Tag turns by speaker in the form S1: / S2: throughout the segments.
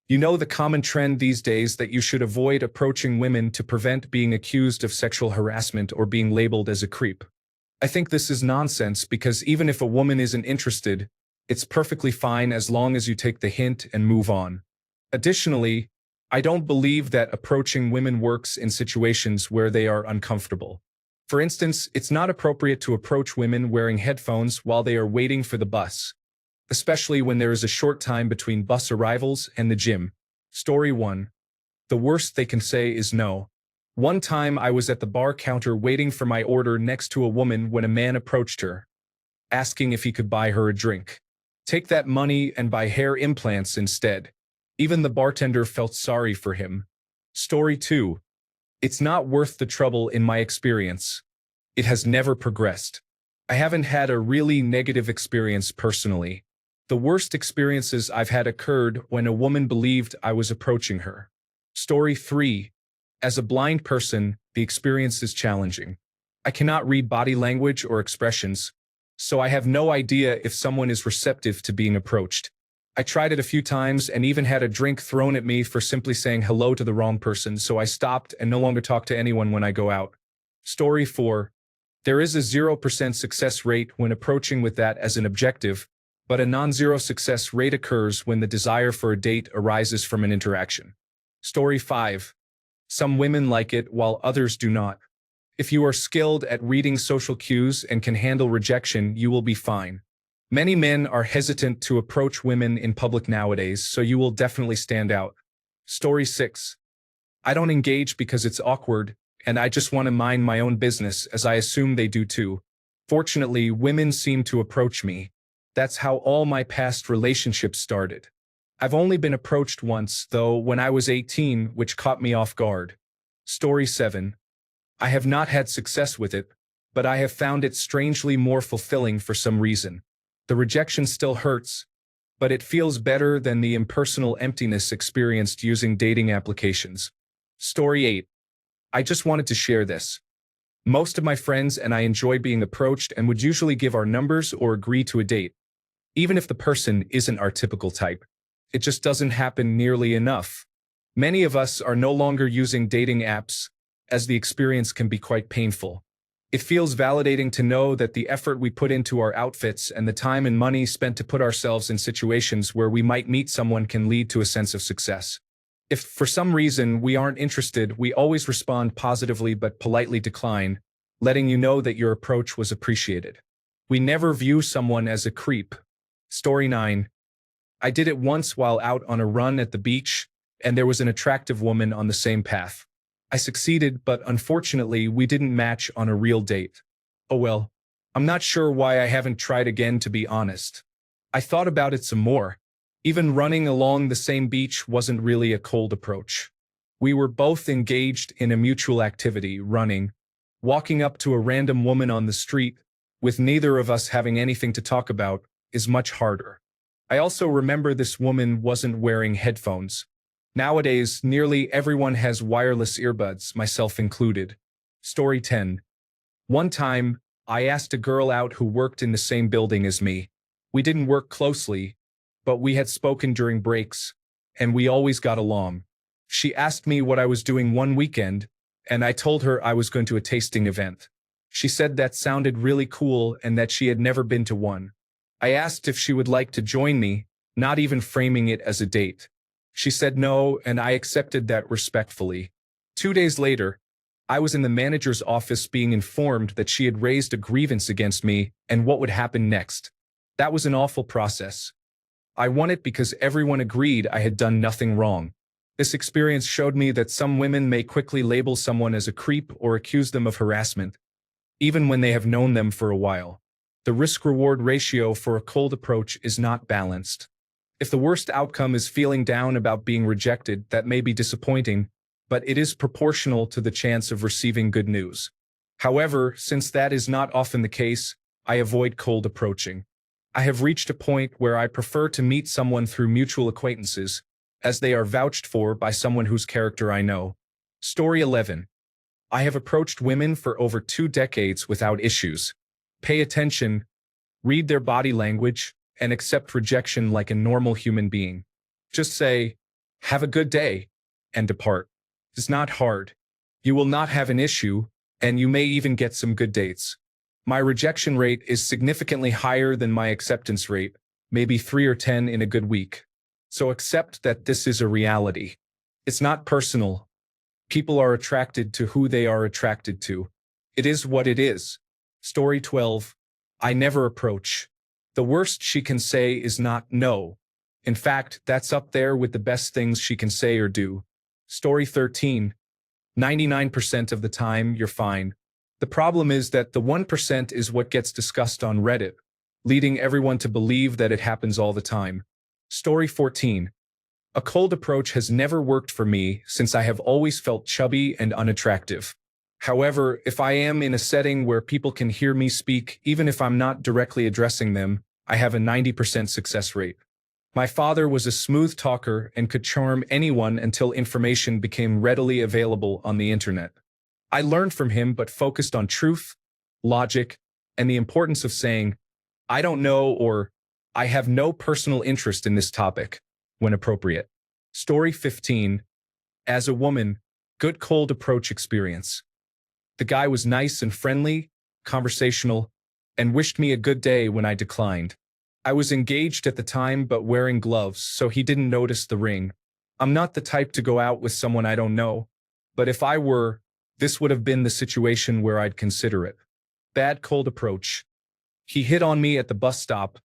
S1: You know the common trend these days that you should avoid approaching women to prevent being accused of sexual harassment or being labeled as a creep. I think this is nonsense because even if a woman isn't interested, it's perfectly fine as long as you take the hint and move on. Additionally, I don't believe that approaching women works in situations where they are uncomfortable. For instance, it's not appropriate to approach women wearing headphones while they are waiting for the bus, especially when there is a short time between bus arrivals and the gym. Story 1. The worst they can say is no. One time I was at the bar counter waiting for my order next to a woman when a man approached her, asking if he could buy her a drink. Take that money and buy hair implants instead. Even the bartender felt sorry for him. Story 2. It's not worth the trouble in my experience. It has never progressed. I haven't had a really negative experience personally. The worst experiences I've had occurred when a woman believed I was approaching her. Story 3. As a blind person, the experience is challenging. I cannot read body language or expressions, so I have no idea if someone is receptive to being approached. I tried it a few times and even had a drink thrown at me for simply saying hello to the wrong person, so I stopped and no longer talk to anyone when I go out. Story 4. There is a 0% success rate when approaching with that as an objective, but a non-zero success rate occurs when the desire for a date arises from an interaction. Story 5. Some women like it while others do not. If you are skilled at reading social cues and can handle rejection, you will be fine. Many men are hesitant to approach women in public nowadays, so you will definitely stand out. Story 6. I don't engage because it's awkward, and I just want to mind my own business, as I assume they do too. Fortunately, women seem to approach me. That's how all my past relationships started. I've only been approached once, though, when I was 18, which caught me off guard. Story 7. I have not had success with it, but I have found it strangely more fulfilling for some reason. The rejection still hurts, but it feels better than the impersonal emptiness experienced using dating applications. Story 8. I just wanted to share this. Most of my friends and I enjoy being approached and would usually give our numbers or agree to a date, even if the person isn't our typical type. It just doesn't happen nearly enough. Many of us are no longer using dating apps, as the experience can be quite painful. It feels validating to know that the effort we put into our outfits and the time and money spent to put ourselves in situations where we might meet someone can lead to a sense of success. If for some reason we aren't interested, we always respond positively but politely decline, letting you know that your approach was appreciated. We never view someone as a creep. Story 9. I did it once while out on a run at the beach, and there was an attractive woman on the same path. I succeeded, but unfortunately, we didn't match on a real date. Oh well, I'm not sure why I haven't tried again, to be honest. I thought about it some more. Even running along the same beach wasn't really a cold approach. We were both engaged in a mutual activity, running. Walking up to a random woman on the street, with neither of us having anything to talk about, is much harder. I also remember this woman wasn't wearing headphones. Nowadays, nearly everyone has wireless earbuds, myself included. Story 10. One time, I asked a girl out who worked in the same building as me. We didn't work closely, but we had spoken during breaks, and we always got along. She asked me what I was doing one weekend, and I told her I was going to a tasting event. She said that sounded really cool and that she had never been to one. I asked if she would like to join me, not even framing it as a date. She said no, and I accepted that respectfully. 2 days later, I was in the manager's office being informed that she had raised a grievance against me and what would happen next. That was an awful process. I won it because everyone agreed I had done nothing wrong. This experience showed me that some women may quickly label someone as a creep or accuse them of harassment, even when they have known them for a while. The risk-reward ratio for a cold approach is not balanced. If the worst outcome is feeling down about being rejected, that may be disappointing, but it is proportional to the chance of receiving good news. However, since that is not often the case, I avoid cold approaching. I have reached a point where I prefer to meet someone through mutual acquaintances, as they are vouched for by someone whose character I know. Story 11. I have approached women for over 2 decades without issues. Pay attention, read their body language, and accept rejection like a normal human being. Just say, Have a good day, and depart. It's not hard. You will not have an issue, and you may even get some good dates. My rejection rate is significantly higher than my acceptance rate, maybe 3 or 10 in a good week. So accept that this is a reality. It's not personal. People are attracted to who they are attracted to. It is what it is. Story 12. I never approach. The worst she can say is not no. In fact, that's up there with the best things she can say or do. Story 13. 99% of the time, you're fine. The problem is that the 1% is what gets discussed on Reddit, leading everyone to believe that it happens all the time. Story 14. A cold approach has never worked for me since I have always felt chubby and unattractive. However, if I am in a setting where people can hear me speak, even if I'm not directly addressing them, I have a 90% success rate. My father was a smooth talker and could charm anyone until information became readily available on the internet. I learned from him but focused on truth, logic, and the importance of saying, I don't know or I have no personal interest in this topic, when appropriate. Story 15. As a woman, good cold approach experience. The guy was nice and friendly, conversational, and wished me a good day when I declined. I was engaged at the time but wearing gloves, so he didn't notice the ring. I'm not the type to go out with someone I don't know, but if I were, this would have been the situation where I'd consider it. Bad cold approach. He hit on me at the bus stop,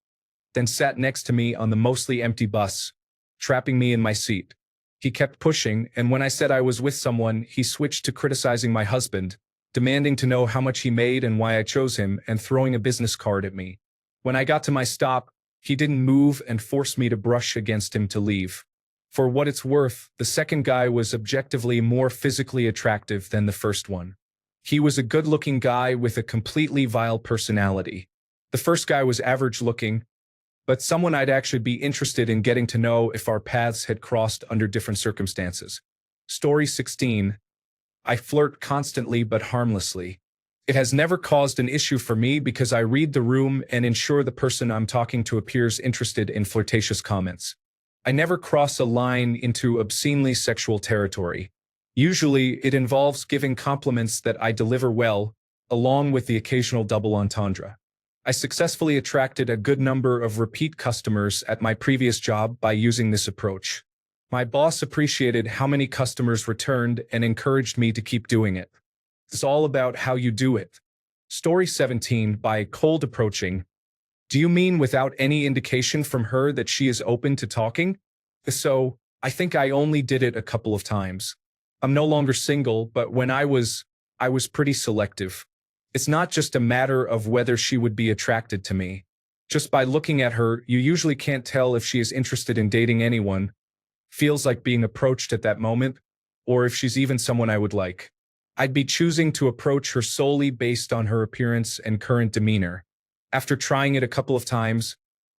S1: then sat next to me on the mostly empty bus, trapping me in my seat. He kept pushing, and when I said I was with someone, he switched to criticizing my husband, demanding to know how much he made and why I chose him, and throwing a business card at me. When I got to my stop, he didn't move and forced me to brush against him to leave. For what it's worth, the second guy was objectively more physically attractive than the first one. He was a good-looking guy with a completely vile personality. The first guy was average-looking, but someone I'd actually be interested in getting to know if our paths had crossed under different circumstances. Story 16. I flirt constantly but harmlessly. It has never caused an issue for me because I read the room and ensure the person I'm talking to appears interested in flirtatious comments. I never cross a line into obscenely sexual territory. Usually, it involves giving compliments that I deliver well, along with the occasional double entendre. I successfully attracted a good number of repeat customers at my previous job by using this approach. My boss appreciated how many customers returned and encouraged me to keep doing it. It's all about how you do it. Story 17. By cold approaching. Do you mean without any indication from her that she is open to talking? So, I think I only did it a couple of times. I'm no longer single, but when I was pretty selective. It's not just a matter of whether she would be attracted to me. Just by looking at her, you usually can't tell if she is interested in dating anyone, feels like being approached at that moment, or if she's even someone I would like. I'd be choosing to approach her solely based on her appearance and current demeanor. After trying it a couple of times,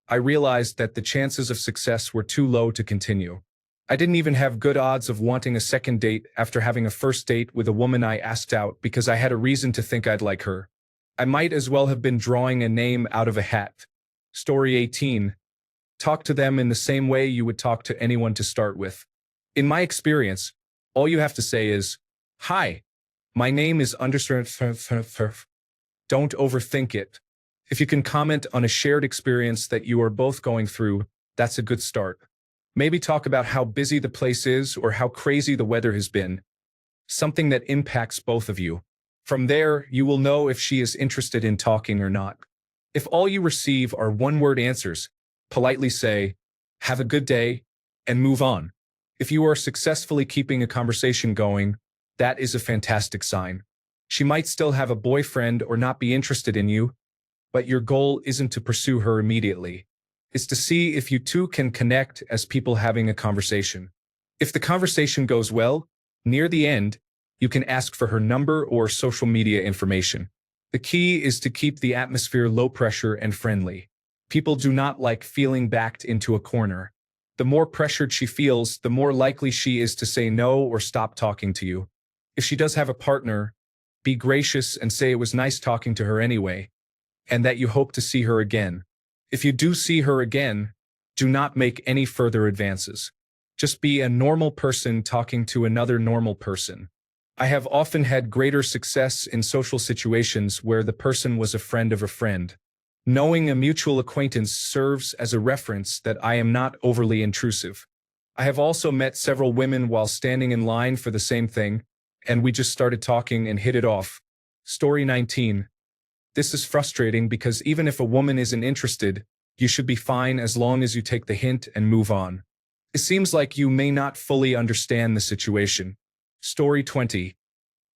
S1: I realized that the chances of success were too low to continue. I didn't even have good odds of wanting a second date after having a first date with a woman I asked out because I had a reason to think I'd like her. I might as well have been drawing a name out of a hat. Story 18. Talk to them in the same way you would talk to anyone to start with. In my experience, all you have to say is, "Hi, my name is underscore." Don't overthink it. If you can comment on a shared experience that you are both going through, that's a good start. Maybe talk about how busy the place is or how crazy the weather has been. Something that impacts both of you. From there, you will know if she is interested in talking or not. If all you receive are one-word answers, politely say, "Have a good day," and move on. If you are successfully keeping a conversation going, that is a fantastic sign. She might still have a boyfriend or not be interested in you, but your goal isn't to pursue her immediately. It's to see if you two can connect as people having a conversation. If the conversation goes well, near the end, you can ask for her number or social media information. The key is to keep the atmosphere low pressure and friendly. People do not like feeling backed into a corner. The more pressured she feels, the more likely she is to say no or stop talking to you. If she does have a partner, be gracious and say it was nice talking to her anyway, and that you hope to see her again. If you do see her again, do not make any further advances. Just be a normal person talking to another normal person. I have often had greater success in social situations where the person was a friend of a friend. Knowing a mutual acquaintance serves as a reference that I am not overly intrusive. I have also met several women while standing in line for the same thing, and we just started talking and hit it off. Story 19. This is frustrating because even if a woman isn't interested, you should be fine as long as you take the hint and move on. It seems like you may not fully understand the situation. Story 20.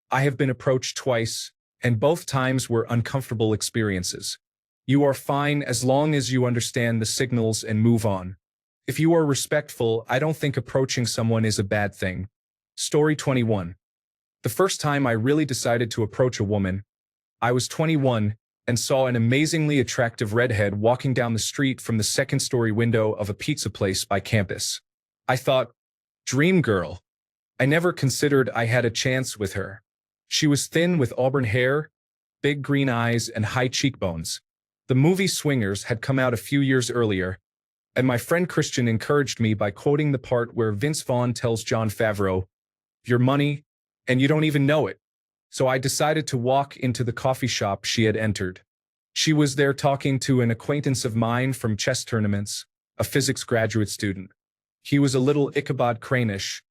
S1: I have been approached twice, and both times were uncomfortable experiences. You are fine as long as you understand the signals and move on. If you are respectful, I don't think approaching someone is a bad thing. Story 21. The first time I really decided to approach a woman, I was 21 and saw an amazingly attractive redhead walking down the street from the second-story window of a pizza place by campus. I thought, dream girl. I never considered I had a chance with her. She was thin with auburn hair, big green eyes, and high cheekbones. The movie Swingers had come out a few years earlier, and my friend Christian encouraged me by quoting the part where Vince Vaughn tells Jon Favreau, "Your money, and you don't even know it." So I decided to walk into the coffee shop she had entered. She was there talking to an acquaintance of mine from chess tournaments, a physics graduate student. He was a little Ichabod Crane-ish,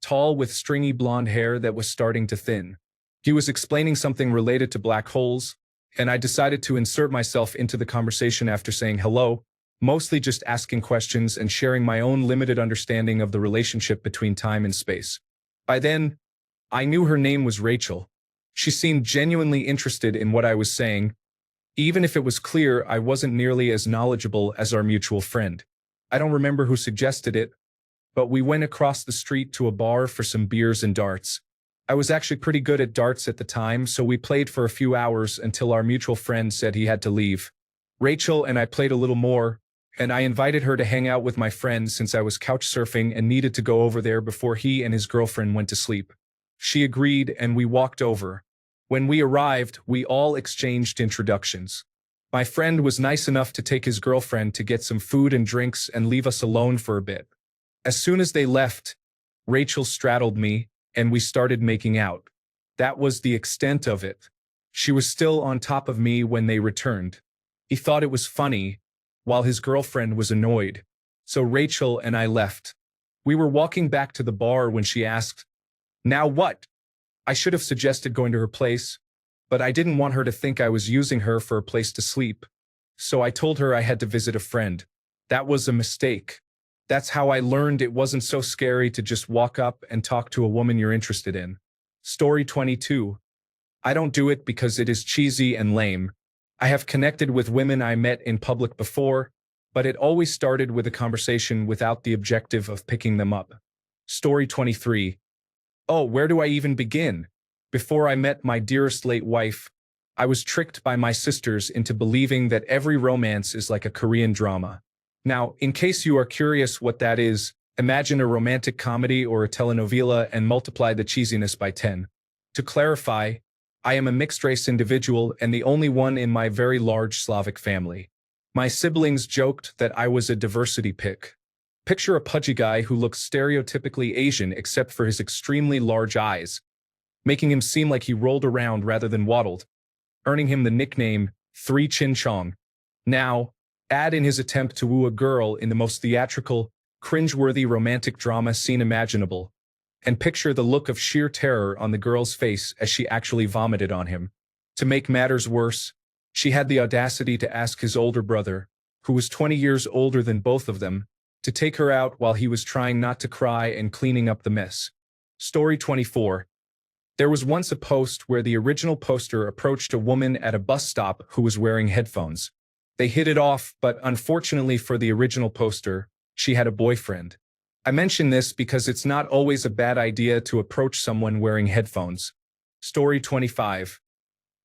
S1: tall with stringy blonde hair that was starting to thin. He was explaining something related to black holes, and I decided to insert myself into the conversation after saying hello, mostly just asking questions and sharing my own limited understanding of the relationship between time and space. By then, I knew her name was Rachel. She seemed genuinely interested in what I was saying, even if it was clear I wasn't nearly as knowledgeable as our mutual friend. I don't remember who suggested it, but we went across the street to a bar for some beers and darts. I was actually pretty good at darts at the time, so we played for a few hours until our mutual friend said he had to leave. Rachel and I played a little more, and I invited her to hang out with my friends since I was couch surfing and needed to go over there before he and his girlfriend went to sleep. She agreed, and we walked over. When we arrived, we all exchanged introductions. My friend was nice enough to take his girlfriend to get some food and drinks and leave us alone for a bit. As soon as they left, Rachel straddled me, and we started making out. That was the extent of it. She was still on top of me when they returned. He thought it was funny, while his girlfriend was annoyed. So Rachel and I left. We were walking back to the bar when she asked, "Now what?" I should have suggested going to her place, but I didn't want her to think I was using her for a place to sleep. So I told her I had to visit a friend. That was a mistake. That's how I learned it wasn't so scary to just walk up and talk to a woman you're interested in. Story 22. I don't do it because it is cheesy and lame. I have connected with women I met in public before, but it always started with a conversation without the objective of picking them up. Story 23. Oh, where do I even begin? Before I met my dearest late wife, I was tricked by my sisters into believing that every romance is like a Korean drama. Now, in case you are curious what that is, imagine a romantic comedy or a telenovela and multiply the cheesiness by 10. To clarify, I am a mixed-race individual and the only one in my very large Slavic family. My siblings joked that I was a diversity pick. Picture a pudgy guy who looks stereotypically Asian except for his extremely large eyes, making him seem like he rolled around rather than waddled, earning him the nickname Three Chin Chong. Now, add in his attempt to woo a girl in the most theatrical, cringeworthy romantic drama scene imaginable, and picture the look of sheer terror on the girl's face as she actually vomited on him. To make matters worse, she had the audacity to ask his older brother, who was 20 years older than both of them, to take her out while he was trying not to cry and cleaning up the mess. Story 24. There was once a post where the original poster approached a woman at a bus stop who was wearing headphones. They hit it off, but unfortunately for the original poster, she had a boyfriend. I mention this because it's not always a bad idea to approach someone wearing headphones. Story 25.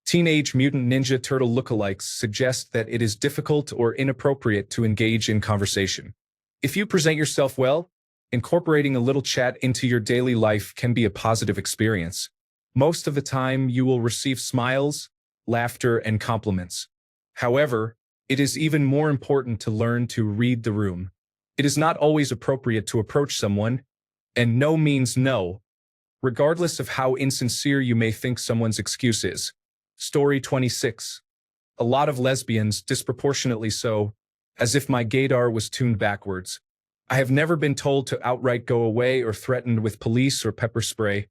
S1: Teenage Mutant Ninja Turtle lookalikes suggest that it is difficult or inappropriate to engage in conversation. If you present yourself well, incorporating a little chat into your daily life can be a positive experience. Most of the time, you will receive smiles, laughter, and compliments. However, it is even more important to learn to read the room. It is not always appropriate to approach someone, and no means no, regardless of how insincere you may think someone's excuse is. Story 26. A lot of lesbians, disproportionately so, as if my gaydar was tuned backwards. I have never been told to outright go away or threatened with police or pepper spray,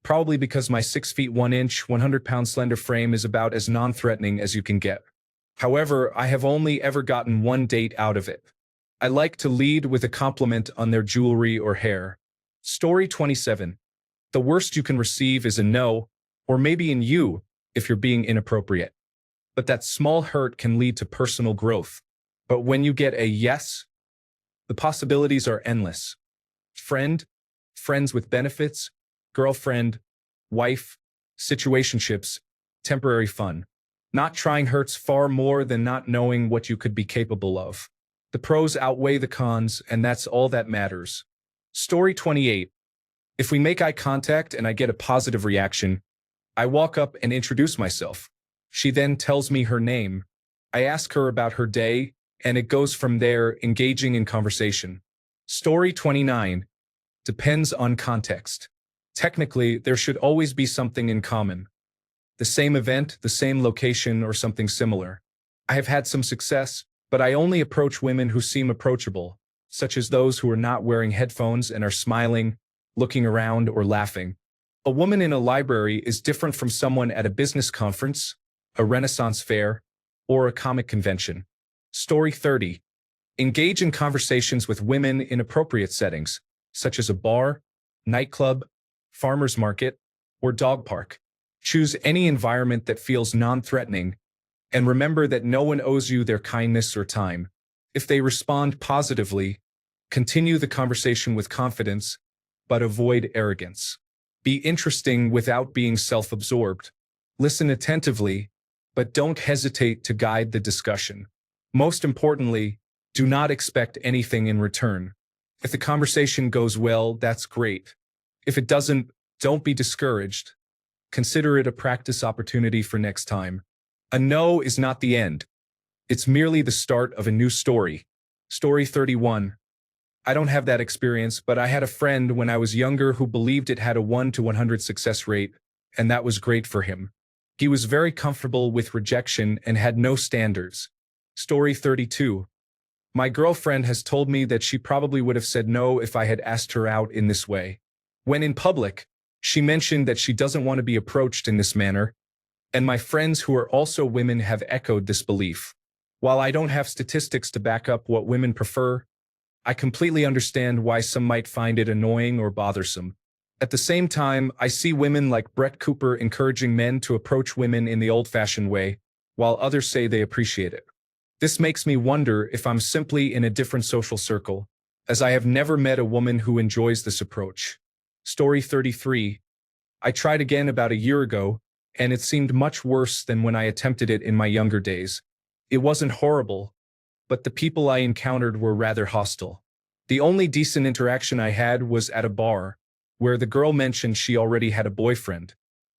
S1: probably because my 6 feet 1 inch, 100-pound slender frame is about as non-threatening as you can get. However, I have only ever gotten one date out of it. I like to lead with a compliment on their jewelry or hair. Story 27. The worst you can receive is a no, or maybe in you, if you're being inappropriate. But that small hurt can lead to personal growth. But when you get a yes, the possibilities are endless. Friend, friends with benefits, girlfriend, wife, situationships, temporary fun. Not trying hurts far more than not knowing what you could be capable of. The pros outweigh the cons, and that's all that matters. Story 28. If we make eye contact and I get a positive reaction, I walk up and introduce myself. She then tells me her name. I ask her about her day, and it goes from there, engaging in conversation. Story 29. Depends on context. Technically, there should always be something in common. The same event, the same location, or something similar. I have had some success, but I only approach women who seem approachable, such as those who are not wearing headphones and are smiling, looking around, or laughing. A woman in a library is different from someone at a business conference, a Renaissance fair, or a comic convention. Story 30. Engage in conversations with women in appropriate settings, such as a bar, nightclub, farmer's market, or dog park. Choose any environment that feels non-threatening, and remember that no one owes you their kindness or time. If they respond positively, continue the conversation with confidence, but avoid arrogance. Be interesting without being self-absorbed. Listen attentively, but don't hesitate to guide the discussion. Most importantly, do not expect anything in return. If the conversation goes well, that's great. If it doesn't, don't be discouraged. Consider it a practice opportunity for next time. A no is not the end. It's merely the start of a new story. Story 31. I don't have that experience, but I had a friend when I was younger who believed it had a 1 to 100 success rate, and that was great for him. He was very comfortable with rejection and had no standards. Story 32. My girlfriend has told me that she probably would have said no if I had asked her out in this way. When in public, she mentioned that she doesn't want to be approached in this manner, and my friends who are also women have echoed this belief. While I don't have statistics to back up what women prefer, I completely understand why some might find it annoying or bothersome. At the same time, I see women like Brett Cooper encouraging men to approach women in the old-fashioned way, while others say they appreciate it. This makes me wonder if I'm simply in a different social circle, as I have never met a woman who enjoys this approach. Story 33. I tried again about a year ago, and it seemed much worse than when I attempted it in my younger days. It wasn't horrible, but the people I encountered were rather hostile. The only decent interaction I had was at a bar, where the girl mentioned she already had a boyfriend.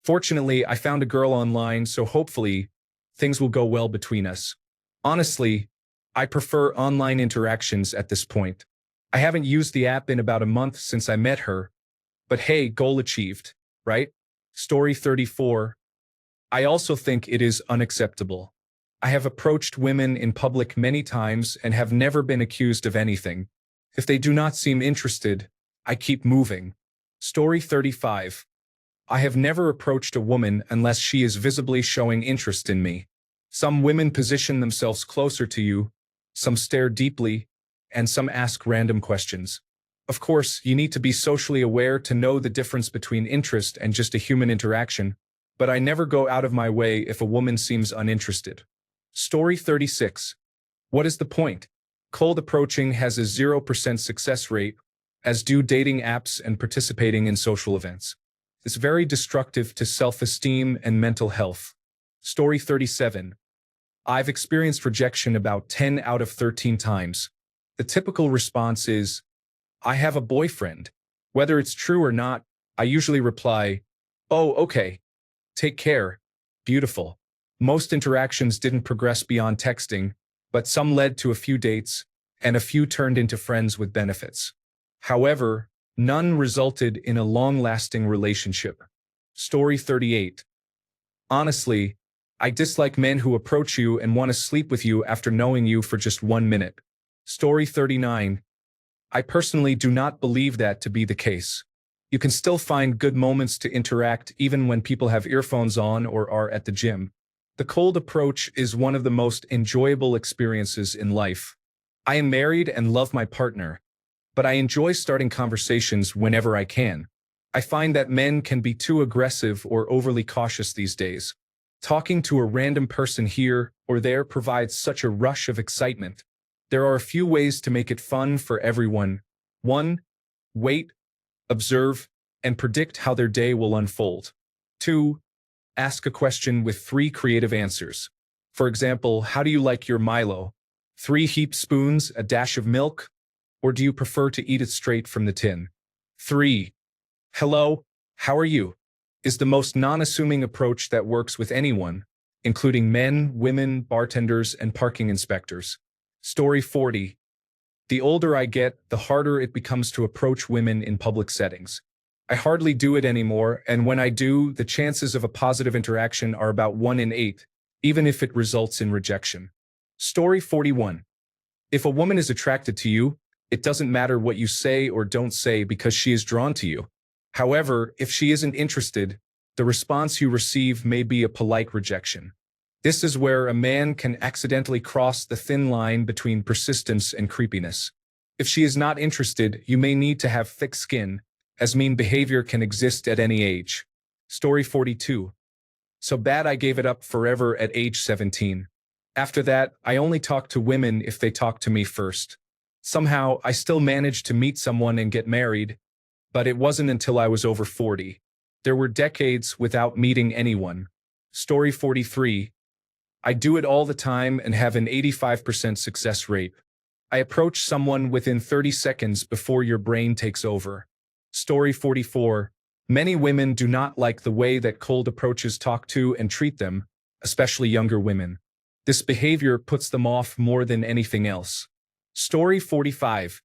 S1: Fortunately, I found a girl online, so hopefully, things will go well between us. Honestly, I prefer online interactions at this point. I haven't used the app in about a month since I met her, but hey, goal achieved, right? Story 34. I also think it is unacceptable. I have approached women in public many times and have never been accused of anything. If they do not seem interested, I keep moving. Story 35. I have never approached a woman unless she is visibly showing interest in me. Some women position themselves closer to you, some stare deeply, and some ask random questions. Of course, you need to be socially aware to know the difference between interest and just a human interaction, but I never go out of my way if a woman seems uninterested. Story 36. What is the point? Cold approaching has a 0% success rate, as do dating apps and participating in social events. It's very destructive to self-esteem and mental health. Story 37. I've experienced rejection about 10 out of 13 times. The typical response is, I have a boyfriend. Whether it's true or not, I usually reply, oh, okay. Take care. Beautiful. Most interactions didn't progress beyond texting, but some led to a few dates, and a few turned into friends with benefits. However, none resulted in a long-lasting relationship. Story 38. Honestly, I dislike men who approach you and want to sleep with you after knowing you for just 1 minute. Story 39. I personally do not believe that to be the case. You can still find good moments to interact even when people have earphones on or are at the gym. The cold approach is one of the most enjoyable experiences in life. I am married and love my partner, but I enjoy starting conversations whenever I can. I find that men can be too aggressive or overly cautious these days. Talking to a random person here or there provides such a rush of excitement. There are a few ways to make it fun for everyone. 1. Wait, observe, and predict how their day will unfold. 2. Ask a question with 3 creative answers. For example, how do you like your Milo? 3 heaped spoons, a dash of milk? Or do you prefer to eat it straight from the tin? 3. Hello, how are you? Is the most non-assuming approach that works with anyone, including men, women, bartenders, and parking inspectors. Story 40. The older I get, the harder it becomes to approach women in public settings. I hardly do it anymore, and when I do, the chances of a positive interaction are about 1 in 8, even if it results in rejection. Story 41. If a woman is attracted to you, it doesn't matter what you say or don't say because she is drawn to you. However, if she isn't interested, the response you receive may be a polite rejection. This is where a man can accidentally cross the thin line between persistence and creepiness. If she is not interested, you may need to have thick skin, as mean behavior can exist at any age. Story 42. So bad I gave it up forever at age 17. After that, I only talk to women if they talk to me first. Somehow, I still managed to meet someone and get married, but it wasn't until I was over 40. There were decades without meeting anyone. Story 43. I do it all the time and have an 85% success rate. I approach someone within 30 seconds before your brain takes over. Story 44. Many women do not like the way that cold approaches talk to and treat them, especially younger women. This behavior puts them off more than anything else. Story 45.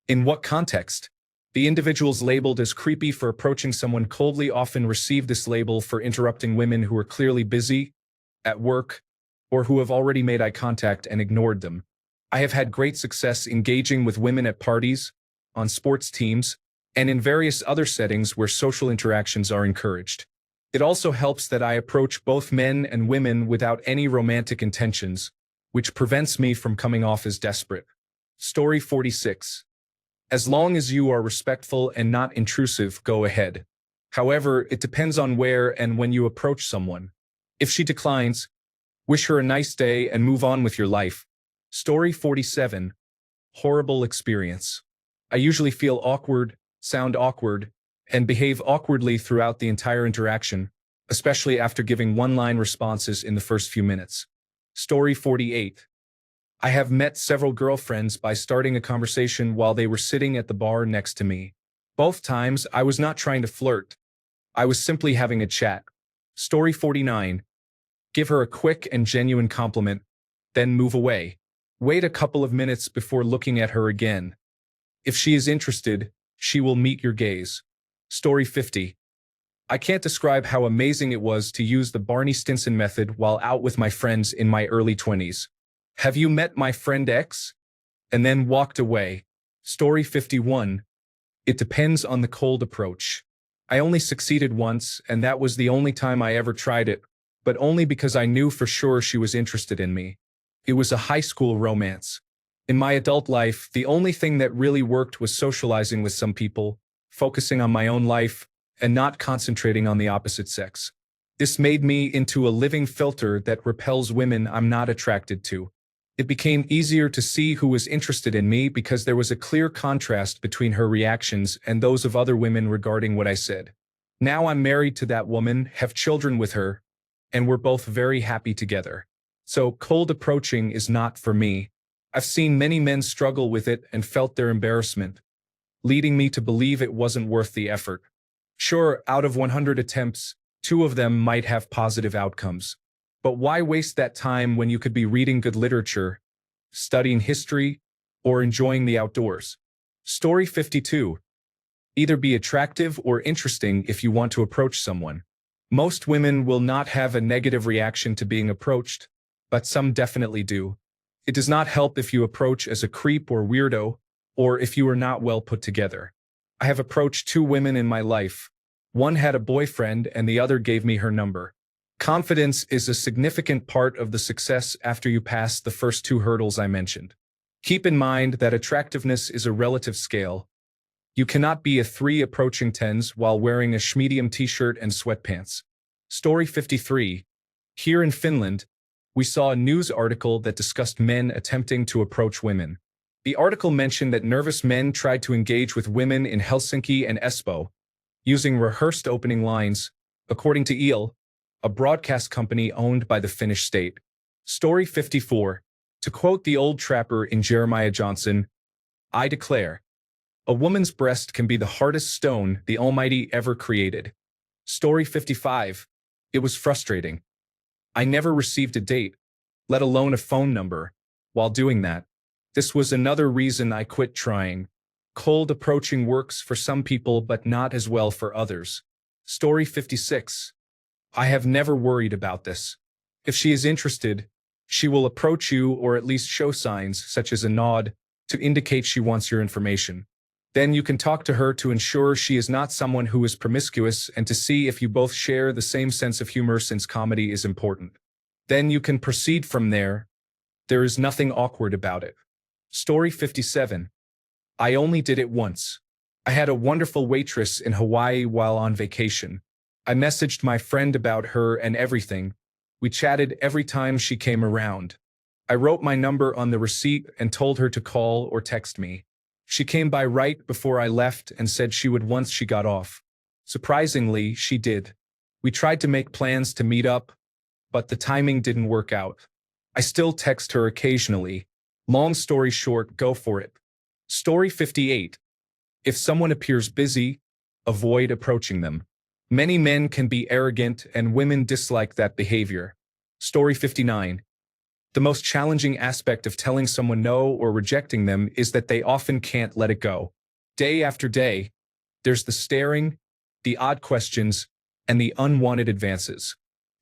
S1: In what context? The individuals labeled as creepy for approaching someone coldly often receive this label for interrupting women who are clearly busy, at work, or who have already made eye contact and ignored them. I have had great success engaging with women at parties, on sports teams, and in various other settings where social interactions are encouraged. It also helps that I approach both men and women without any romantic intentions, which prevents me from coming off as desperate. Story 46. As long as you are respectful and not intrusive, go ahead. However, it depends on where and when you approach someone. If she declines, wish her a nice day and move on with your life. Story 47. Horrible experience. I usually feel awkward, sound awkward, and behave awkwardly throughout the entire interaction, especially after giving one-line responses in the first few minutes. Story 48. I have met several girlfriends by starting a conversation while they were sitting at the bar next to me. Both times, I was not trying to flirt. I was simply having a chat. Story 49. Give her a quick and genuine compliment, then move away. Wait a couple of minutes before looking at her again. If she is interested, she will meet your gaze. Story 50. I can't describe how amazing it was to use the Barney Stinson method while out with my friends in my early 20s. Have you met my friend X? And then walked away. Story 51. It depends on the cold approach. I only succeeded once, and that was the only time I ever tried it, but only because I knew for sure she was interested in me. It was a high school romance. In my adult life, the only thing that really worked was socializing with some people, focusing on my own life, and not concentrating on the opposite sex. This made me into a living filter that repels women I'm not attracted to. It became easier to see who was interested in me because there was a clear contrast between her reactions and those of other women regarding what I said. Now I'm married to that woman, have children with her, and we're both very happy together. So cold approaching is not for me. I've seen many men struggle with it and felt their embarrassment, leading me to believe it wasn't worth the effort. Sure, out of 100 attempts, 2 of them might have positive outcomes. But why waste that time when you could be reading good literature, studying history, or enjoying the outdoors. Story 52. Either be attractive or interesting if you want to approach someone. Most women will not have a negative reaction to being approached, but some definitely do. It does not help if you approach as a creep or weirdo, or if you are not well put together. I have approached 2 women in my life. One had a boyfriend and the other gave me her number. Confidence is a significant part of the success after you pass the first 2 hurdles I mentioned. Keep in mind that attractiveness is a relative scale. You cannot be a 3 approaching 10s while wearing a schmedium t-shirt and sweatpants. Story 53. Here in Finland, we saw a news article that discussed men attempting to approach women. The article mentioned that nervous men tried to engage with women in Helsinki and Espoo, using rehearsed opening lines, according to Yle, a broadcast company owned by the Finnish state. Story 54. To quote the old trapper in Jeremiah Johnson, I declare, a woman's breast can be the hardest stone the Almighty ever created. Story 55. It was frustrating. I never received a date, let alone a phone number. While doing that, this was another reason I quit trying. Cold approaching works for some people but not as well for others. Story 56. I have never worried about this. If she is interested, she will approach you or at least show signs, such as a nod, to indicate she wants your information. Then you can talk to her to ensure she is not someone who is promiscuous and to see if you both share the same sense of humor since comedy is important. Then you can proceed from there. There is nothing awkward about it. Story 57. I only did it once. I had a wonderful waitress in Hawaii while on vacation. I messaged my friend about her and everything. We chatted every time she came around. I wrote my number on the receipt and told her to call or text me. She came by right before I left and said she would once she got off. Surprisingly, she did. We tried to make plans to meet up, but the timing didn't work out. I still text her occasionally. Long story short, go for it. Story 58. If someone appears busy, avoid approaching them. Many men can be arrogant and women dislike that behavior. Story 59. The most challenging aspect of telling someone no or rejecting them is that they often can't let it go. Day after day, there's the staring, the odd questions, and the unwanted advances.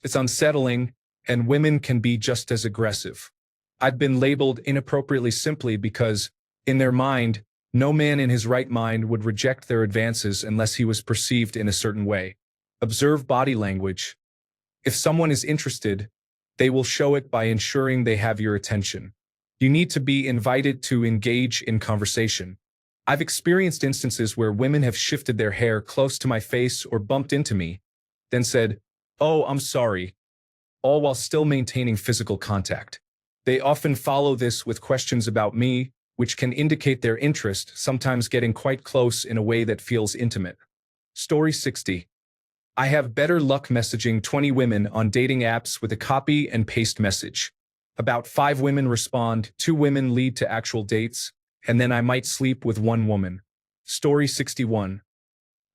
S1: It's unsettling, and women can be just as aggressive. I've been labeled inappropriately simply because, in their mind, no man in his right mind would reject their advances unless he was perceived in a certain way. Observe body language. If someone is interested, they will show it by ensuring they have your attention. You need to be invited to engage in conversation. I've experienced instances where women have shifted their hair close to my face or bumped into me, then said, "Oh, I'm sorry," all while still maintaining physical contact. They often follow this with questions about me, which can indicate their interest, sometimes getting quite close in a way that feels intimate. Story 60. I have better luck messaging 20 women on dating apps with a copy and paste message. About 5 women respond, 2 women lead to actual dates, and then I might sleep with 1 woman. Story 61.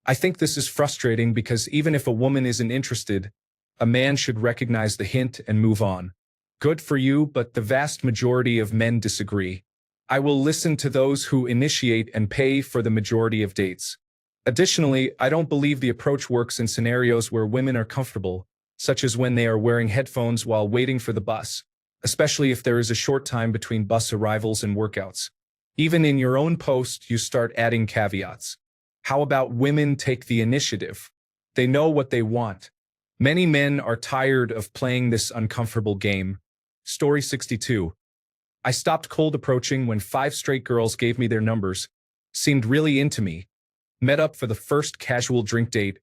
S1: I think this is frustrating because even if a woman isn't interested, a man should recognize the hint and move on. Good for you, but the vast majority of men disagree. I will listen to those who initiate and pay for the majority of dates. Additionally, I don't believe the approach works in scenarios where women are comfortable, such as when they are wearing headphones while waiting for the bus, especially if there is a short time between bus arrivals and workouts. Even in your own post, you start adding caveats. How about women take the initiative? They know what they want. Many men are tired of playing this uncomfortable game. Story 62. I stopped cold approaching when 5 straight girls gave me their numbers, seemed really into me, met up for the first casual drink date,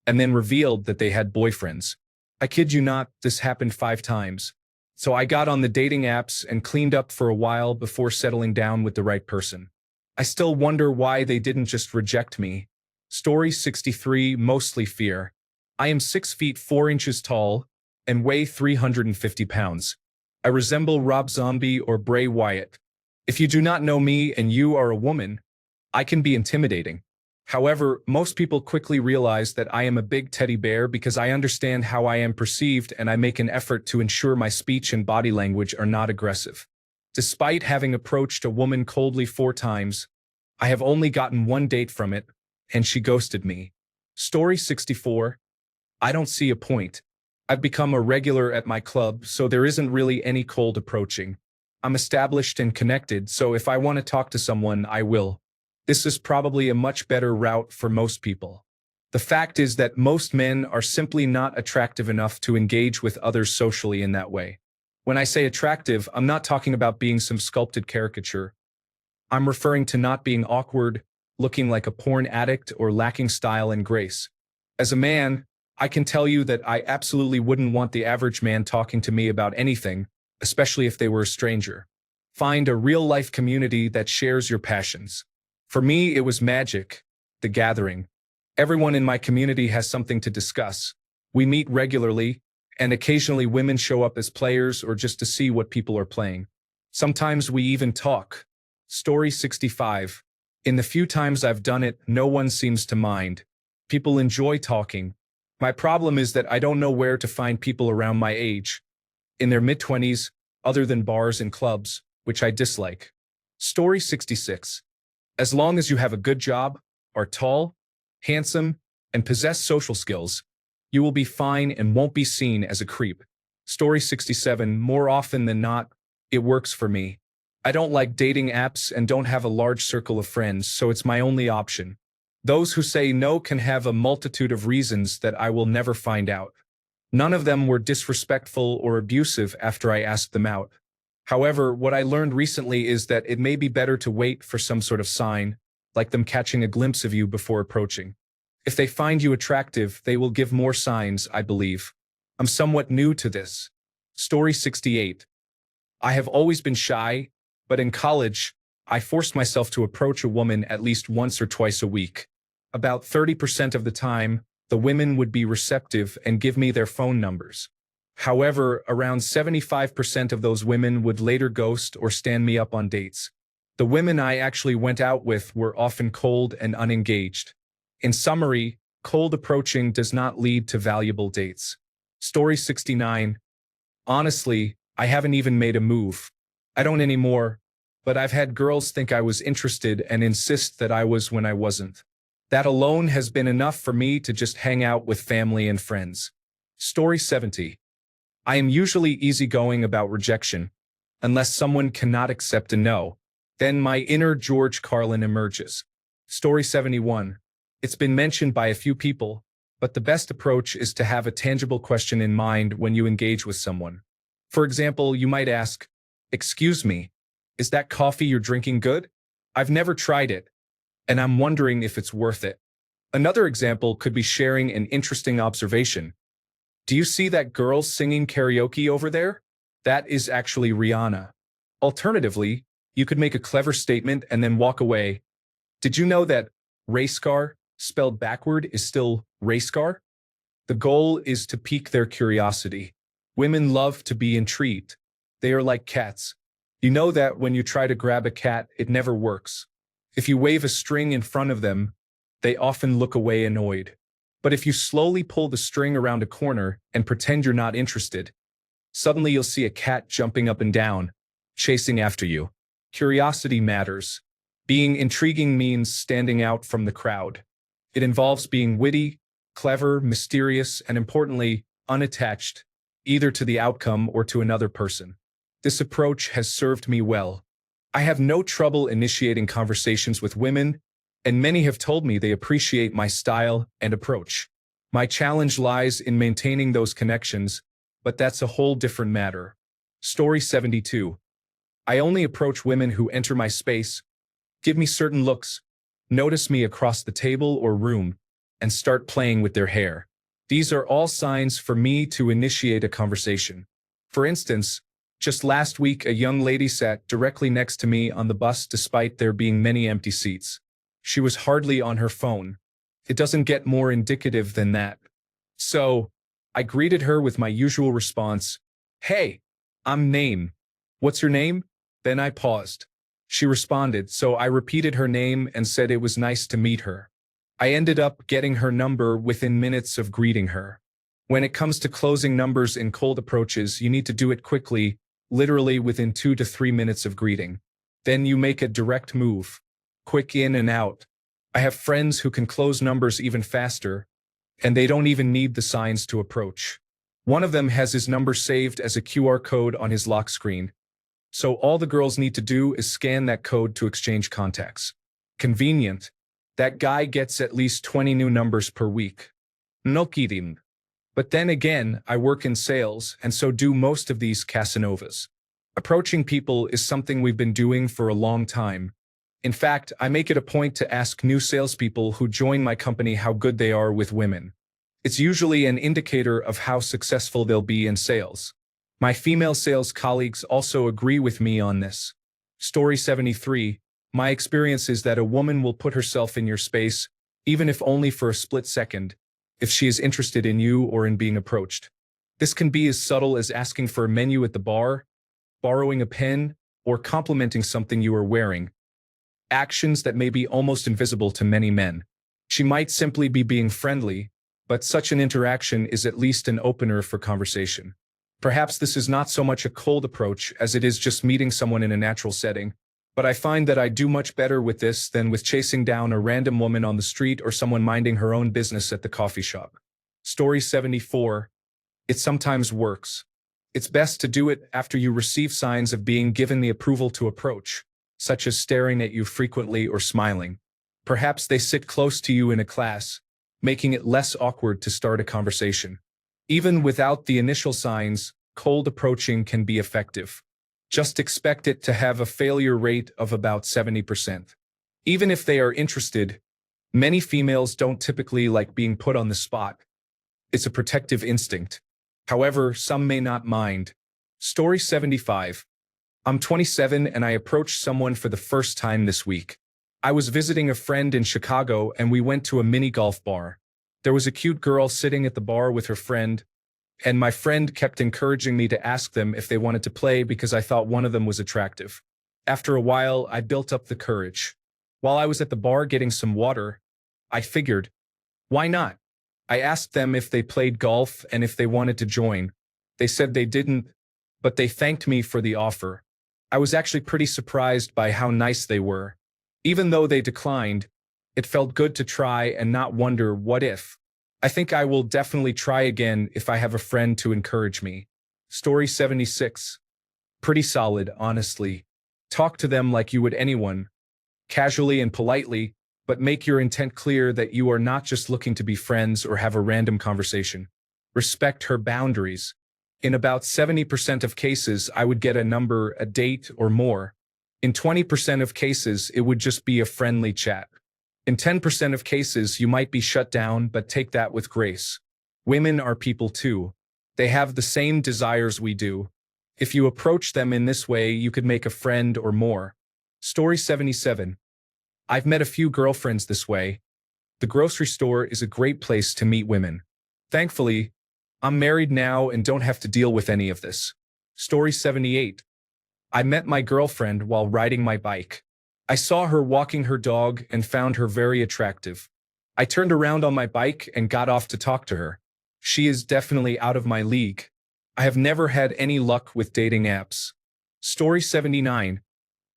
S1: and then revealed that they had boyfriends. I kid you not, this happened 5 times. So I got on the dating apps and cleaned up for a while before settling down with the right person. I still wonder why they didn't just reject me. Story 63, mostly fear. I am 6 feet 4 inches tall and weigh 350 pounds. I resemble Rob Zombie or Bray Wyatt. If you do not know me and you are a woman, I can be intimidating. However, most people quickly realize that I am a big teddy bear because I understand how I am perceived and I make an effort to ensure my speech and body language are not aggressive. Despite having approached a woman coldly 4 times, I have only gotten one date from it, and she ghosted me. Story 64. I don't see a point. I've become a regular at my club, so there isn't really any cold approaching. I'm established and connected, so if I want to talk to someone, I will. This is probably a much better route for most people. The fact is that most men are simply not attractive enough to engage with others socially in that way. When I say attractive, I'm not talking about being some sculpted caricature. I'm referring to not being awkward, looking like a porn addict, or lacking style and grace. As a man, I can tell you that I absolutely wouldn't want the average man talking to me about anything, especially if they were a stranger. Find a real-life community that shares your passions. For me, it was magic, the gathering. Everyone in my community has something to discuss. We meet regularly, and occasionally women show up as players or just to see what people are playing. Sometimes we even talk. Story 65. In the few times I've done it, no one seems to mind. People enjoy talking. My problem is that I don't know where to find people around my age, in their mid-20s, other than bars and clubs, which I dislike. Story 66. As long as you have a good job, are tall, handsome, and possess social skills, you will be fine and won't be seen as a creep. Story 67. More often than not, it works for me. I don't like dating apps and don't have a large circle of friends, so it's my only option. Those who say no can have a multitude of reasons that I will never find out. None of them were disrespectful or abusive after I asked them out. However, what I learned recently is that it may be better to wait for some sort of sign, like them catching a glimpse of you before approaching. If they find you attractive, they will give more signs, I believe. I'm somewhat new to this. Story 68. I have always been shy, but in college, I forced myself to approach a woman at least once or twice a week. About 30% of the time, the women would be receptive and give me their phone numbers. However, around 75% of those women would later ghost or stand me up on dates. The women I actually went out with were often cold and unengaged. In summary, cold approaching does not lead to valuable dates. Story 69. Honestly, I haven't even made a move. I don't anymore, but I've had girls think I was interested and insist that I was when I wasn't. That alone has been enough for me to just hang out with family and friends. Story 70. I am usually easygoing about rejection, unless someone cannot accept a no. Then my inner George Carlin emerges. Story 71. It's been mentioned by a few people, but the best approach is to have a tangible question in mind when you engage with someone. For example, you might ask, "Excuse me, is that coffee you're drinking good? I've never tried it, and I'm wondering if it's worth it." Another example could be sharing an interesting observation. "Do you see that girl singing karaoke over there? That is actually Rihanna." Alternatively, you could make a clever statement and then walk away. "Did you know that race car, spelled backward, is still race car?" The goal is to pique their curiosity. Women love to be intrigued. They are like cats. You know that when you try to grab a cat, it never works. If you wave a string in front of them, they often look away annoyed. But if you slowly pull the string around a corner and pretend you're not interested, suddenly you'll see a cat jumping up and down, chasing after you. Curiosity matters. Being intriguing means standing out from the crowd. It involves being witty, clever, mysterious, and importantly, unattached, either to the outcome or to another person. This approach has served me well. I have no trouble initiating conversations with women, and many have told me they appreciate my style and approach. My challenge lies in maintaining those connections, but that's a whole different matter. Story 72. I only approach women who enter my space, give me certain looks, notice me across the table or room, and start playing with their hair. These are all signs for me to initiate a conversation. For instance, just last week a young lady sat directly next to me on the bus despite there being many empty seats. She was hardly on her phone. It doesn't get more indicative than that. So, I greeted her with my usual response, "Hey, I'm Name. What's your name?" Then I paused. She responded, so I repeated her name and said it was nice to meet her. I ended up getting her number within minutes of greeting her. When it comes to closing numbers in cold approaches, you need to do it quickly, literally within 2 to 3 minutes of greeting. Then you make a direct move. Quick in and out. I have friends who can close numbers even faster, and they don't even need the signs to approach. One of them has his number saved as a QR code on his lock screen, so all the girls need to do is scan that code to exchange contacts. Convenient. That guy gets at least 20 new numbers per week. No kidding. But then again, I work in sales, and so do most of these Casanovas. Approaching people is something we've been doing for a long time. In fact, I make it a point to ask new salespeople who join my company how good they are with women. It's usually an indicator of how successful they'll be in sales. My female sales colleagues also agree with me on this. Story 73. My experience is that a woman will put herself in your space, even if only for a split second, if she is interested in you or in being approached. This can be as subtle as asking for a menu at the bar, borrowing a pen, or complimenting something you are wearing. Actions that may be almost invisible to many men. She might simply be being friendly, but such an interaction is at least an opener for conversation. Perhaps this is not so much a cold approach as it is just meeting someone in a natural setting, but I find that I do much better with this than with chasing down a random woman on the street or someone minding her own business at the coffee shop. Story 74. It sometimes works. It's best to do it after you receive signs of being given the approval to approach, such as staring at you frequently or smiling. Perhaps they sit close to you in a class, making it less awkward to start a conversation. Even without the initial signs, cold approaching can be effective. Just expect it to have a failure rate of about 70%. Even if they are interested, many females don't typically like being put on the spot. It's a protective instinct. However, some may not mind. Story 75. I'm 27 and I approached someone for the first time this week. I was visiting a friend in Chicago and we went to a mini golf bar. There was a cute girl sitting at the bar with her friend, and my friend kept encouraging me to ask them if they wanted to play because I thought one of them was attractive. After a while, I built up the courage. While I was at the bar getting some water, I figured, why not? I asked them if they played golf and if they wanted to join. They said they didn't, but they thanked me for the offer. I was actually pretty surprised by how nice they were. Even though they declined, it felt good to try and not wonder what if. I think I will definitely try again if I have a friend to encourage me. Story 76. Pretty solid, honestly. Talk to them like you would anyone, casually and politely, but make your intent clear that you are not just looking to be friends or have a random conversation. Respect her boundaries. In about 70% of cases, I would get a number, a date, or more. In 20% of cases, it would just be a friendly chat. In 10% of cases, you might be shut down, but take that with grace. Women are people too. They have the same desires we do. If you approach them in this way, you could make a friend or more. Story 77. I've met a few girlfriends this way. The grocery store is a great place to meet women. Thankfully, I'm married now and don't have to deal with any of this. Story 78. I met my girlfriend while riding my bike. I saw her walking her dog and found her very attractive. I turned around on my bike and got off to talk to her. She is definitely out of my league. I have never had any luck with dating apps. Story 79.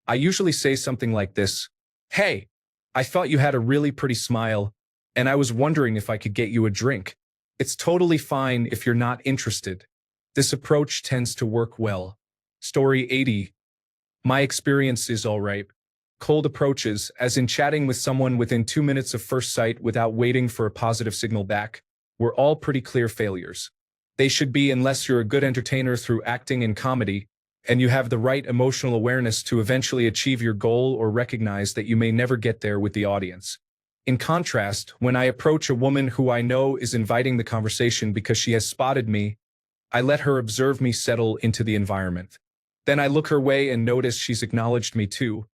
S1: I usually say something like this. Hey, I thought you had a really pretty smile, and I was wondering if I could get you a drink. It's totally fine if you're not interested. This approach tends to work well. Story 80. My experience is alright. Cold approaches, as in chatting with someone within 2 minutes of first sight without waiting for a positive signal back, were all pretty clear failures. They should be unless you're a good entertainer through acting and comedy, and you have the right emotional awareness to eventually achieve your goal or recognize that you may never get there with the audience. In contrast, when I approach a woman who I know is inviting the conversation because she has spotted me, I let her observe me settle into the environment. Then I look her way and notice she's acknowledged me too.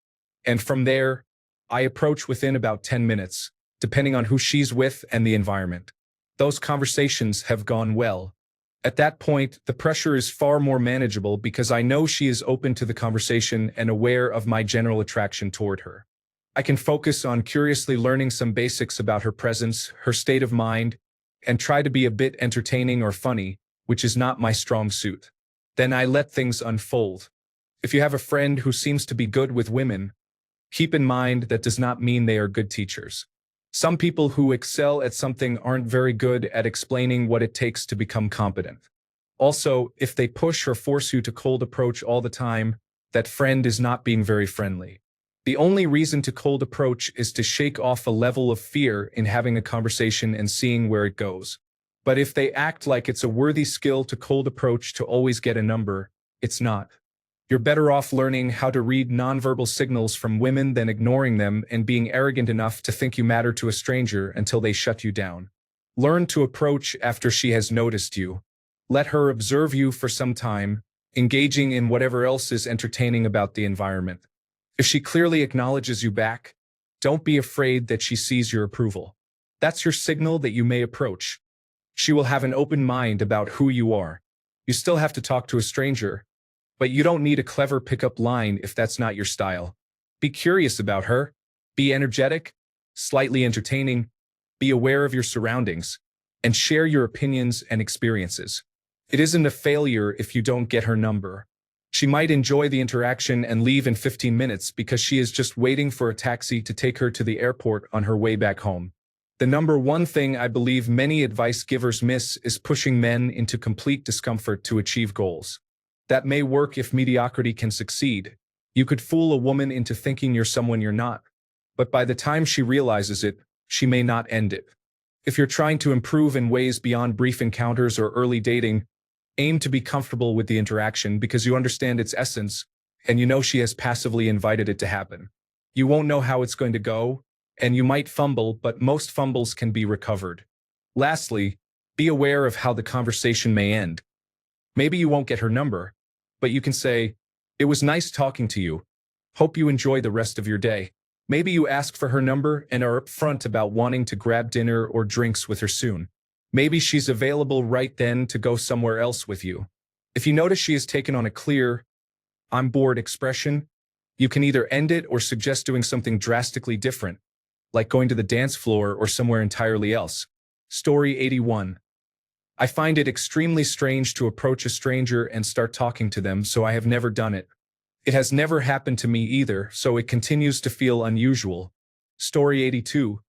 S1: And from there, I approach within about 10 minutes, depending on who she's with and the environment. Those conversations have gone well. At that point, the pressure is far more manageable because I know she is open to the conversation and aware of my general attraction toward her. I can focus on curiously learning some basics about her presence, her state of mind, and try to be a bit entertaining or funny, which is not my strong suit. Then I let things unfold. If you have a friend who seems to be good with women, keep in mind that does not mean they are good teachers. Some people who excel at something aren't very good at explaining what it takes to become competent. Also, if they push or force you to cold approach all the time, that friend is not being very friendly. The only reason to cold approach is to shake off a level of fear in having a conversation and seeing where it goes. But if they act like it's a worthy skill to cold approach to always get a number, it's not. You're better off learning how to read nonverbal signals from women than ignoring them and being arrogant enough to think you matter to a stranger until they shut you down. Learn to approach after she has noticed you. Let her observe you for some time, engaging in whatever else is entertaining about the environment. If she clearly acknowledges you back, don't be afraid that she sees your approval. That's your signal that you may approach. She will have an open mind about who you are. You still have to talk to a stranger, but you don't need a clever pickup line if that's not your style. Be curious about her. Be energetic, slightly entertaining, be aware of your surroundings, and share your opinions and experiences. It isn't a failure if you don't get her number. She might enjoy the interaction and leave in 15 minutes because she is just waiting for a taxi to take her to the airport on her way back home. The number one thing I believe many advice givers miss is pushing men into complete discomfort to achieve goals. That may work if mediocrity can succeed. You could fool a woman into thinking you're someone you're not. But by the time she realizes it, she may not end it. If you're trying to improve in ways beyond brief encounters or early dating, aim to be comfortable with the interaction because you understand its essence and you know she has passively invited it to happen. You won't know how it's going to go, and you might fumble, but most fumbles can be recovered. Lastly, be aware of how the conversation may end. Maybe you won't get her number, but you can say, "It was nice talking to you. Hope you enjoy the rest of your day." Maybe you ask for her number and are upfront about wanting to grab dinner or drinks with her soon. Maybe she's available right then to go somewhere else with you. If you notice she has taken on a clear, "I'm bored" expression, you can either end it or suggest doing something drastically different, like going to the dance floor or somewhere entirely else. Story 81. I find it extremely strange to approach a stranger and start talking to them, so I have never done it. It has never happened to me either, so it continues to feel unusual. Story 82.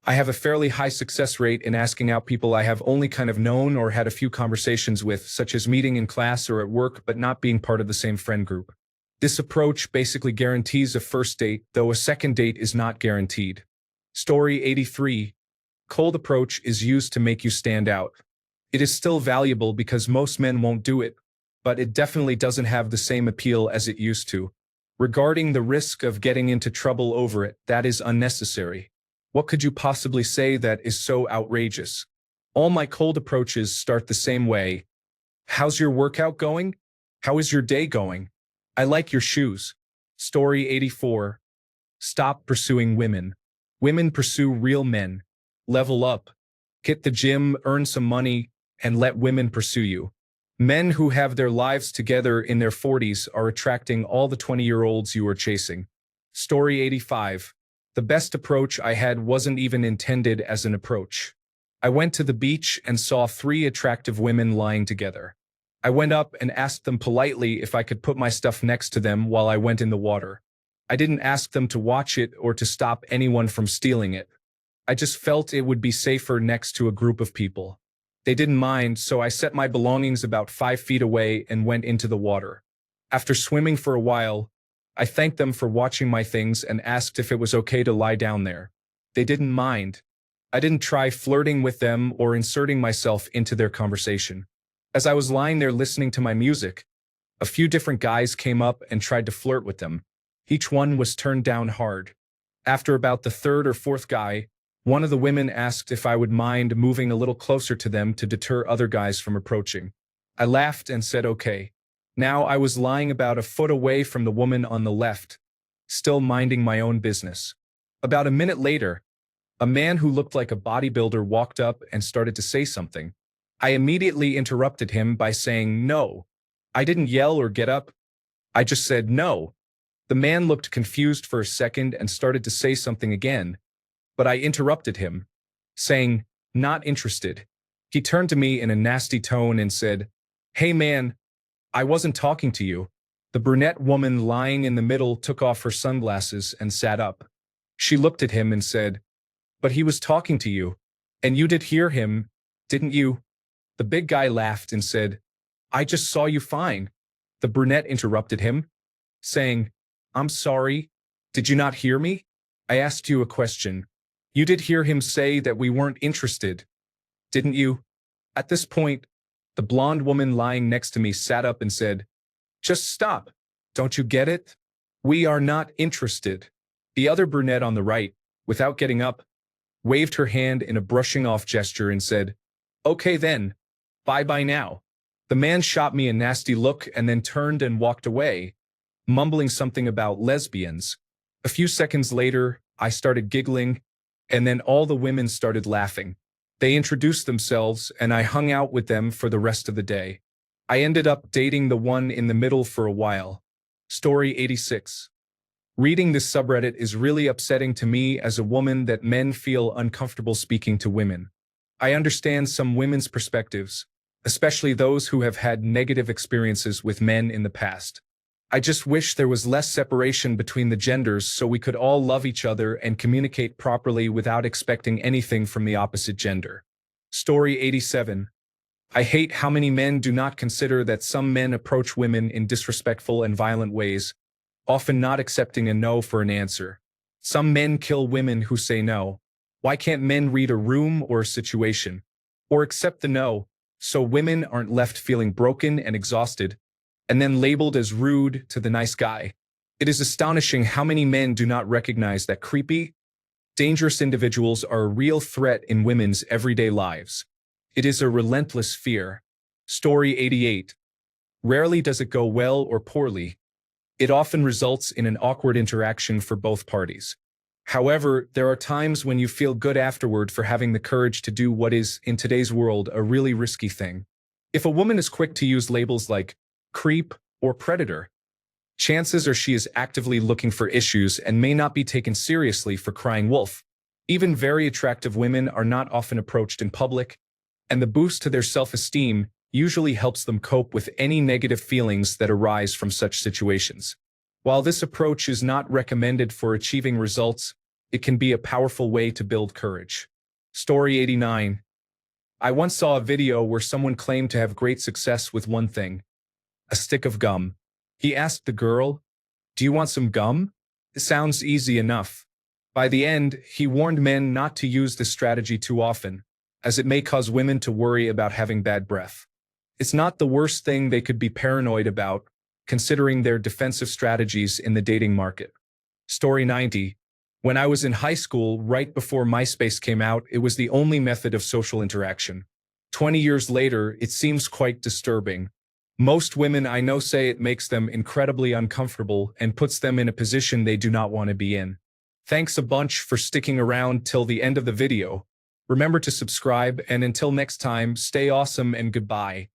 S1: I have a fairly high success rate in asking out people I have only kind of known or had a few conversations with, such as meeting in class or at work but not being part of the same friend group. This approach basically guarantees a first date, though a second date is not guaranteed. Story 83. Cold approach is used to make you stand out. It is still valuable because most men won't do it, but it definitely doesn't have the same appeal as it used to. Regarding the risk of getting into trouble over it, that is unnecessary. What could you possibly say that is so outrageous? All my cold approaches start the same way. How's your workout going? How is your day going? I like your shoes. Story 84. Stop pursuing women. Women pursue real men. Level up. Hit the gym, earn some money, and let women pursue you. Men who have their lives together in their 40s are attracting all the 20-year-olds you are chasing. Story 85. The best approach I had wasn't even intended as an approach. I went to the beach and saw 3 attractive women lying together. I went up and asked them politely if I could put my stuff next to them while I went in the water. I didn't ask them to watch it or to stop anyone from stealing it. I just felt it would be safer next to a group of people. They didn't mind, so I set my belongings about 5 feet away and went into the water. After swimming for a while, I thanked them for watching my things and asked if it was okay to lie down there. They didn't mind. I didn't try flirting with them or inserting myself into their conversation. As I was lying there listening to my music, a few different guys came up and tried to flirt with them. Each one was turned down hard. After about the 3rd or 4th guy, one of the women asked if I would mind moving a little closer to them to deter other guys from approaching. I laughed and said okay. Now I was lying about a foot away from the woman on the left, still minding my own business. About a minute later, a man who looked like a bodybuilder walked up and started to say something. I immediately interrupted him by saying no. I didn't yell or get up. I just said no. The man looked confused for a second and started to say something again, but I interrupted him, saying, "Not interested." He turned to me in a nasty tone and said, "Hey man, I wasn't talking to you. The brunette woman lying in the middle took off her sunglasses and sat up. She looked at him and said, "But he was talking to you. And you did hear him, didn't you?" The big guy laughed and said, "I just saw you fine." The brunette interrupted him, saying, "I'm sorry. Did you not hear me? I asked you a question. You did hear him say that we weren't interested, didn't you?" At this point, the blonde woman lying next to me sat up and said, "Just stop. Don't you get it? We are not interested." The other brunette on the right, without getting up, waved her hand in a brushing off gesture and said, "Okay then. Bye-bye now." The man shot me a nasty look and then turned and walked away, mumbling something about lesbians. A few seconds later, I started giggling, and then all the women started laughing. They introduced themselves, and I hung out with them for the rest of the day. I ended up dating the one in the middle for a while. Story 86. Reading this subreddit is really upsetting to me as a woman that men feel uncomfortable speaking to women. I understand some women's perspectives, especially those who have had negative experiences with men in the past. I just wish there was less separation between the genders so we could all love each other and communicate properly without expecting anything from the opposite gender. Story 87. I hate how many men do not consider that some men approach women in disrespectful and violent ways, often not accepting a no for an answer. Some men kill women who say no. Why can't men read a room or a situation? Or accept the no, so women aren't left feeling broken and exhausted, and then labeled as rude to the nice guy? It is astonishing how many men do not recognize that creepy, dangerous individuals are a real threat in women's everyday lives. It is a relentless fear. Story 88. Rarely does it go well or poorly. It often results in an awkward interaction for both parties. However, there are times when you feel good afterward for having the courage to do what is, in today's world, a really risky thing. If a woman is quick to use labels like creep or predator, chances are she is actively looking for issues and may not be taken seriously for crying wolf. Even very attractive women are not often approached in public, and the boost to their self-esteem usually helps them cope with any negative feelings that arise from such situations. While this approach is not recommended for achieving results, it can be a powerful way to build courage. Story 89. I once saw a video where someone claimed to have great success with one thing: a stick of gum. He asked the girl, "Do you want some gum? It sounds easy enough." By the end, he warned men not to use this strategy too often, as it may cause women to worry about having bad breath. It's not the worst thing they could be paranoid about, considering their defensive strategies in the dating market. Story 90. When I was in high school, right before MySpace came out, it was the only method of social interaction. 20 years later, it seems quite disturbing. Most women I know say it makes them incredibly uncomfortable and puts them in a position they do not want to be in. Thanks a bunch for sticking around till the end of the video. Remember to subscribe, and until next time, stay awesome and goodbye.